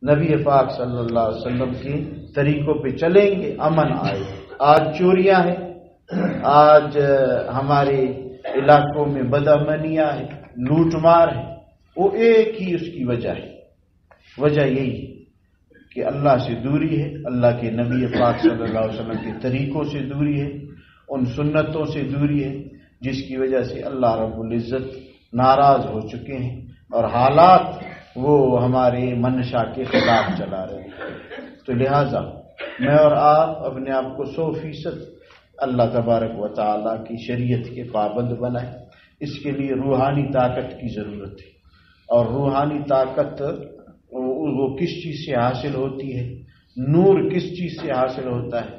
نبی پاک صلی اللہ علیہ وسلم کے طریقوں پہ چلیں گے امن آئے. آج چوریاں ہیں، آج ہمارے علاقوں میں بدامنیاں ہیں، لوٹ مار ہے، وہ ایک ہی اس کی وجہ ہے. وجہ یہی ہے کہ اللہ سے دوری ہے، اللہ کے نبی پاک صلی اللہ علیہ وسلم کے طریقوں سے دوری ہے، ان سنتوں سے دوری ہے، جس کی وجہ سے اللہ رب العزت ناراض ہو چکے ہیں اور حالات وہ ہمارے منشا کے خلاف چلا رہے ہیں. تو لہذا میں اور آپ اپنے آپ کو 100% اللہ تبارک و تعالیٰ کی شریعت کے پابند بنائیں. اس کے لیے روحانی طاقت کی ضرورت ہے، اور روحانی طاقت وہ کس چیز سے حاصل ہوتی ہے؟ نور کس چیز سے حاصل ہوتا ہے؟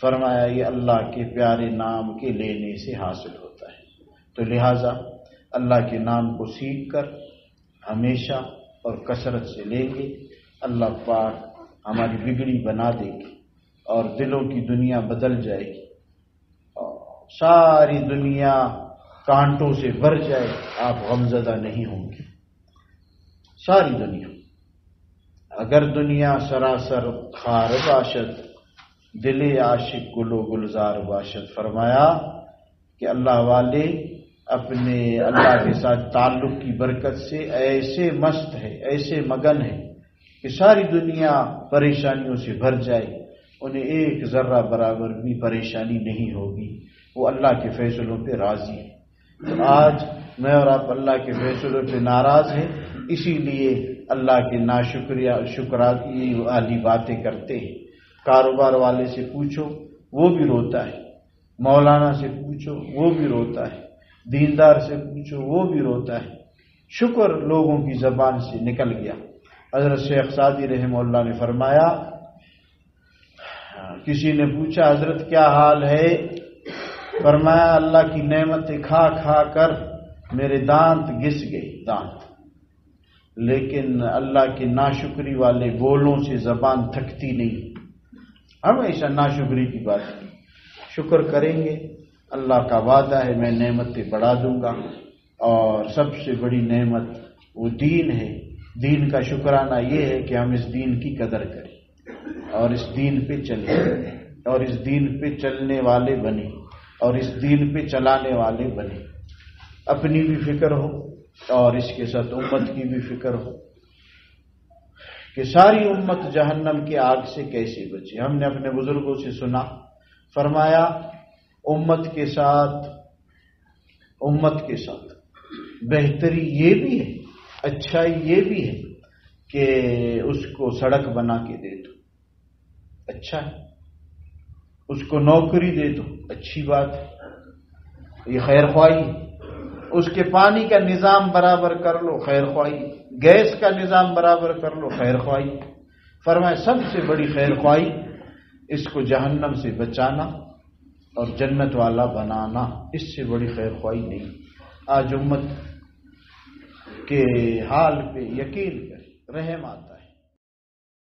فرمایا یہ اللہ کے پیارے نام کے لینے سے حاصل ہوتا ہے. تو لہذا اللہ کے نام کو سیکھ کر ہمیشہ اور کثرت سے لیں گے، اللہ پاک ہماری بگڑی بنا دے گی اور دلوں کی دنیا بدل جائے گی، اور ساری دنیا کانٹوں سے بھر جائے، آپ غمزدہ نہیں ہوں گے. ساری دنیا، اگر دنیا سراسر خار باشد، دل عاشق گل و گلزار باشد. فرمایا کہ اللہ والے اپنے اللہ کے ساتھ تعلق کی برکت سے ایسے مست ہے، ایسے مگن ہے کہ ساری دنیا پریشانیوں سے بھر جائے، انہیں ایک ذرہ برابر بھی پریشانی نہیں ہوگی، وہ اللہ کے فیصلوں پہ راضی ہے. تو آج میں اور آپ اللہ کے فیصلوں پہ ناراض ہیں، اسی لیے اللہ کے شکراتی والی باتیں کرتے ہیں. کاروبار والے سے پوچھو وہ بھی روتا ہے، مولانا سے پوچھو وہ بھی روتا ہے، دیندار سے پوچھو وہ بھی روتا ہے. شکر لوگوں کی زبان سے نکل گیا. حضرت شیخ سعدی رحمہ اللہ نے فرمایا، کسی نے پوچھا حضرت کیا حال ہے؟ فرمایا اللہ کی نعمتیں کھا کھا کر میرے دانت گھس گئے دانت، لیکن اللہ کی ناشکری والے بولوں سے زبان تھکتی نہیں. ہمیشہ ناشکری کی بات کی، شکر کریں گے. اللہ کا وعدہ ہے میں نعمتیں بڑھا دوں گا، اور سب سے بڑی نعمت وہ دین ہے. دین کا شکرانہ یہ ہے کہ ہم اس دین کی قدر کریں اور اس دین پہ چلیں اور اس دین پہ چلنے والے بنیں اور اس دین پہ چلانے والے بنیں. اپنی بھی فکر ہو اور اس کے ساتھ امت کی بھی فکر ہو کہ ساری امت جہنم کی آگ سے کیسے بچے. ہم نے اپنے بزرگوں سے سنا، فرمایا امت کے ساتھ بہتری یہ بھی ہے، اچھائی یہ بھی ہے کہ اس کو سڑک بنا کے دے دو، اچھا ہے. اس کو نوکری دے دو، اچھی بات ہے، یہ خیر خواہی. اس کے پانی کا نظام برابر کر لو، خیر خواہی. گیس کا نظام برابر کر لو، خیر خواہی. فرمایا سب سے بڑی خیر خواہی اس کو جہنم سے بچانا اور جنت والا بنانا، اس سے بڑی خیر خواہی نہیں. آج امت کے حال پہ یقین کریں، رحم آتا ہے.